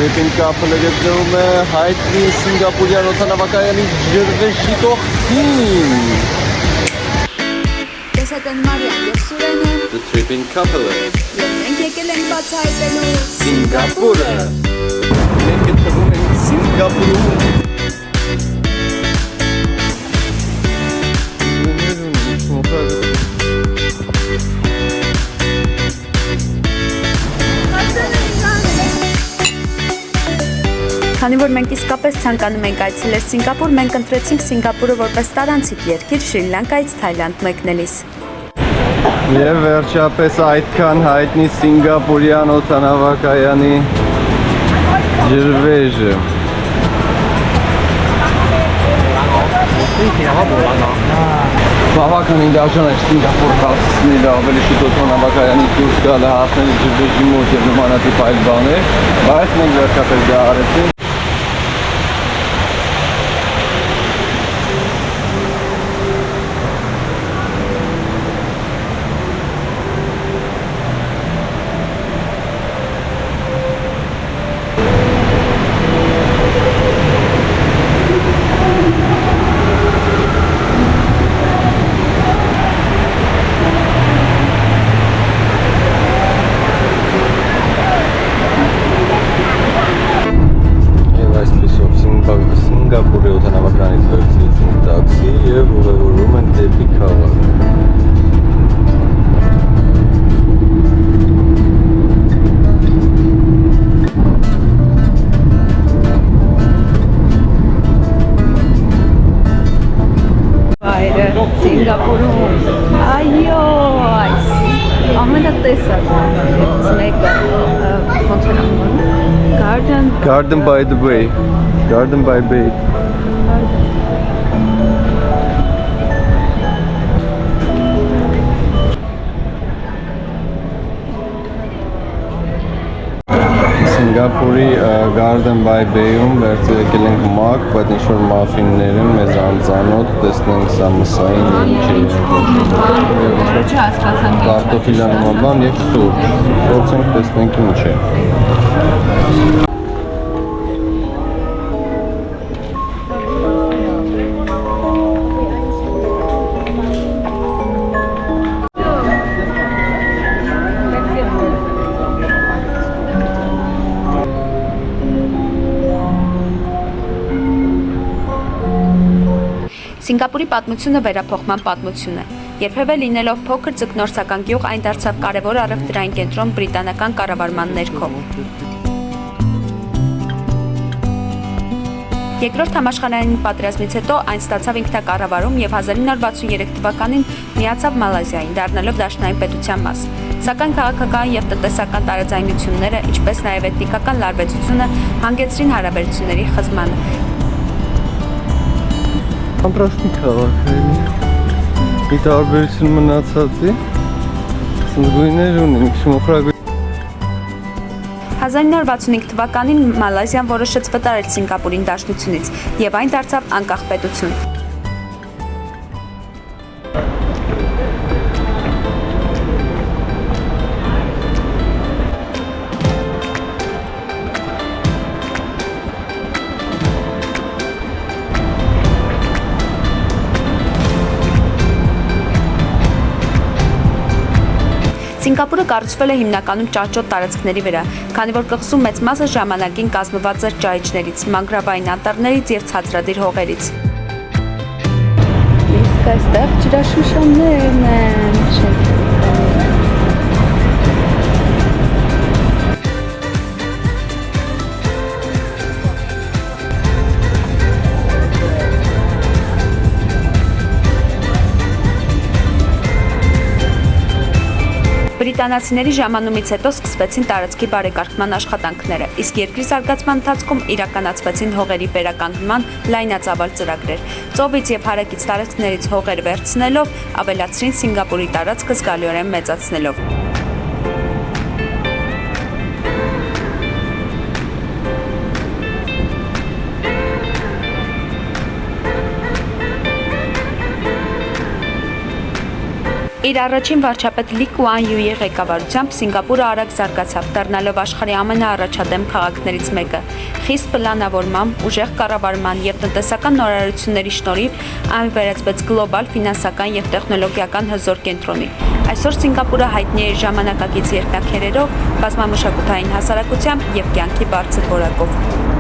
Trip-in couple-ը գտնվում է հայտնի Սինգապուրյան օդանավակայանի ջրվեժի կողքին։ Ես հետ են Մարիան և Սուրեն են The Trip-in couple-ը և մենք եկել ենք բացահայտելու Սինգապուրը։ Մենք գտնվում ենք Սինգապուրում։ Քանի որ մենք իսկապես ցանկանում ենք այցելել Սինգապուր, մենք ընտրեցինք Սինգապուրը որպես տարանցիկ երկիր Շրի Լանկայից Թայլանդ մեկնելիս։ Եվ վերջապես այդքան հայտնի Սինգապուրյան օդանավակայանի ջրվեժը։ Բավականին դաժան է Սինգապուր հասցնել ավելի շուտ օդանավակայանի դուրս գալը հասնել ջրվեժի մոտ և նմանատիպ այլ բաներ, բայց մենք վերջապես դա արեցինք։ Սինգապուրի օդանավակայանից վերցրեցինք տաքսի և ուղևորվում են դեպի քաղաք։ Վայրը Սինգապուրում, այո, այս ամենատեսակներից մեկը ոնց են անվանում, Garden by the Bay, Garden by Bay։ Սինգապուրի Garden by Bay-ում վերցրել ենք մակ, բայց ինչ-որ մաֆինները մեզ անծանոթ, տեսնենք սա մսային ինչ է։ Կարտոֆիլյան բան և սուրճ, փորձենք տեսնենք ինչ է։ Սինգապուրի պատմությունը վերափոխման պատմություն է։ Երբևէ լինելով փոքր ձկնորսական գյուղ, այն դարձավ կարևոր առևտրային կենտրոն բրիտանական կառավարման ներքո։ Երկրորդ համաշխարհային պատերազմից հետո այն ստացավ ինքնակառավարում և 1963 թվականին միացավ Մալազիային, դառնալով դաշնային պետության մաս։ Սակայն քաղաքական և տնտեսական տարաձայնությունները, ինչպես նաև էթնիկական լարվածությունը հանգեցրին հարաբերությունների խզմանը։ Կոնտրաստի քաղաք է, ի տարբերություն մնացածի, գույներ ունենք, շմոխրագույն։ 1965 թվականին Մալազիան որոշեց վտարել Սինգապուրին դաշնությունից և այն դարձավ անկախ պետություն։ Սինգապուրը կառուցվել է հիմնականում ճահճոտ տարածքների վրա, քանի որ կղզու մեծ մասը ժամանակին կազմված էր ճահիճներից, մանգրավային անտառներից և ցածրադիր հողերից։ Իսկ այստեղ ջրաշուշաններն են։ Բրիտանացիների ժամանումից հետո սկսվեցին տարածքի բարեկարգման աշխատանքները, իսկ երկրի զարգացման ընթացքում իրականացվեցին հողերի վերականգնման լայնածավալ ծրագրեր։ Ծովից և հարակից տարածքներից հողեր վերցնելով ավելացրին Սինգապուրի տարածքը զգալիորեն մեծացնելով։ Իր առաջին վարչապետ Լի Կուան Յուի ղեկավարությամբ Սինգապուրը արագ զարգացավ, դառնալով աշխարհի ամենաառաջադեմ քաղաքներից մեկը։ Խիստ պլանավորման, ուժեղ կառավարման եւ տնտեսական նորարարությունների շնորհիվ այն վերածվեց գլոբալ ֆինանսական եւ տեխնոլոգիական հզոր կենտրոնի։ Այսօր Սինգապուրը հայտնի է իր ժամանակակից երկնաքերերով, բազմամշակութային հասարակությամբ եւ կյանքի բարձր որակով։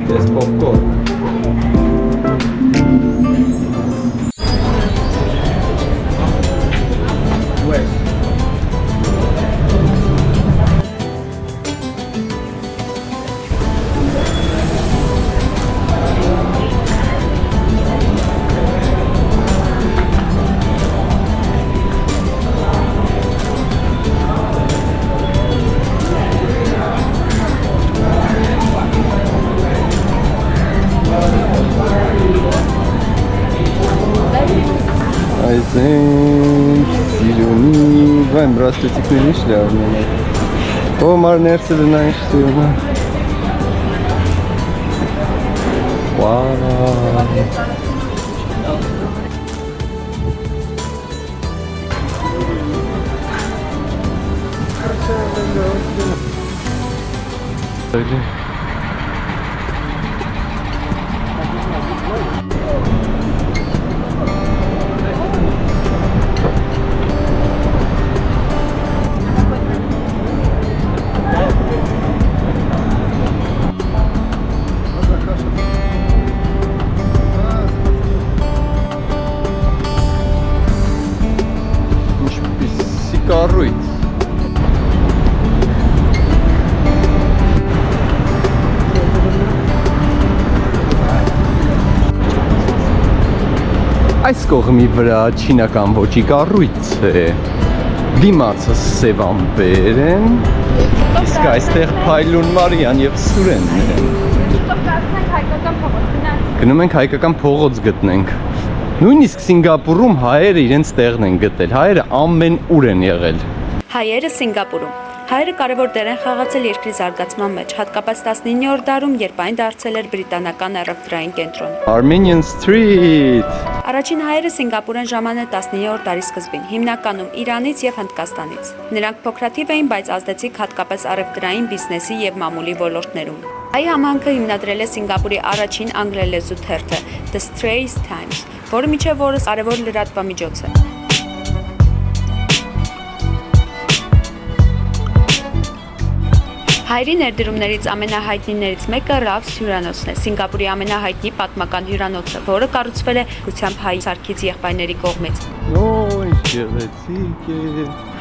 Yes, popcorn. Зелёный, вам здравствуйте, пришли. О, марнерцы, знаешь, что вау. Կարույց։ Այս կողմի վրա չինական ոճի կառույց է։ Դիմացը սևամբեր են, իսկ այստեղ Փայլուն Մարիան եւ Սուրենն են։ Գնում ենք հայկական փողոց գտնենք։ Նույնիսկ Սինգապուրում հայերը իրենց տեղն են գտել, հայերը ամեն ուր են եղել։ Հայերը Սինգապուրում։ Հայերը կարևոր դեր են խաղացել երկրի զարգացման մեջ, հատկապես 19-րդ դարում, երբ այն դարձել էր բրիտանական առևտրային կենտրոն։ Armenian Street։ Առաջին հայերը Սինգապուր են ժամանել 19-րդ դարի սկզբին, հիմնականում Իրանից եւ Հնդկաստանից։ Նրանք փոքրաթիվ էին, բայց ազդեցիկ հատկապես առևտրային բիզնեսի եւ մամուլի ոլորտներում։ Հայ համայնքը հիմնադրել է Սինգապուրի առաջին անգլերենլեզու թերթը The Straits Times, որը մինչև օրս կարևոր լրատվամիջոց է։ Հայերի ներդրումներից ամենահայտնիներից մեկը Ռավս հյուրանոցն է, Սինգապուրի ամենահայտնի պատմական հյուրանոցը, որը կառուցվել է գուցամբ հայ սարքից եղբայրների կողմից։ Ինչ գեղեցիկ է։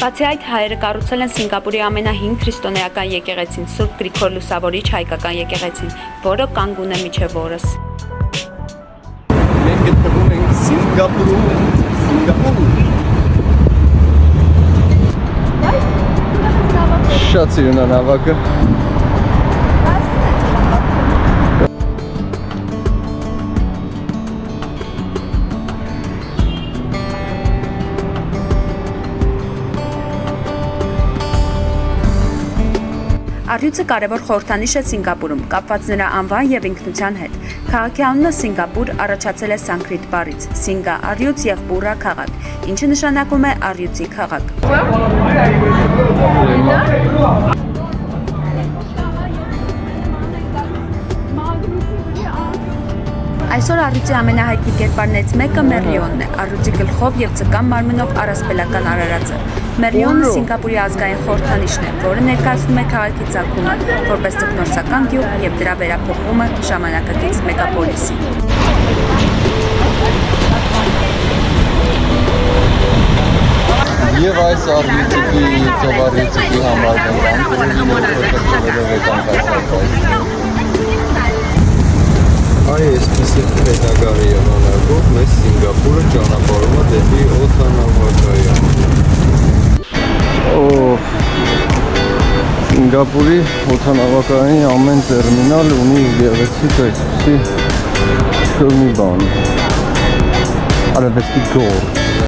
Բացի այդ, հայերը կառուցել են Սինգապուրի ամենահին քրիստոնեական եկեղեցին, Սուրբ Գրիգոր Լուսավորիչ հայկական եկեղեցին, որը կանգուն է մինչև օրս։ Մենք գտնվում ենք Սինգապուրում, Շատ սիրուն է նավակը։ Առյուծը կարևոր խորհրդանիշ է Սինգապուրում, կապված նրա անվան եւ ինքնության հետ։ Քաղաքի անունը Սինգապուր առաջացել է սանսկրիտ բառից՝ Սինգա առյուծ եւ Պուրա քաղաք, ինչը նշանակում է առյուծի քաղաք։ Այսօր առյուծի ամենահայտնի կերպարներից մեկը Մերլիոնն է, առյուծի գլխով եւ ձկան մարմնով առասպելական արարածը։ Մերլիոնը Սինգապուրի ազգային խորհրդանիշն է, որը ներկայացնում է քաղաքի ծագումը, որպես ձկնորսական գյուղ եւ դրա վերափոխումը ժամանակակից մեգապոլիսի։ Եվ այս առյուծի ծովառյուծի համար Այ այսպիսի հետագարի եղանակով մեզ Սինգապուրը ճանապարհում է դեպի օդանավակայան։ Սինգապուրի օդանավակայանի ամեն տերմինալ ունի գեղեցիկ այսպիսի մի բան։ Արևեստի գորգ։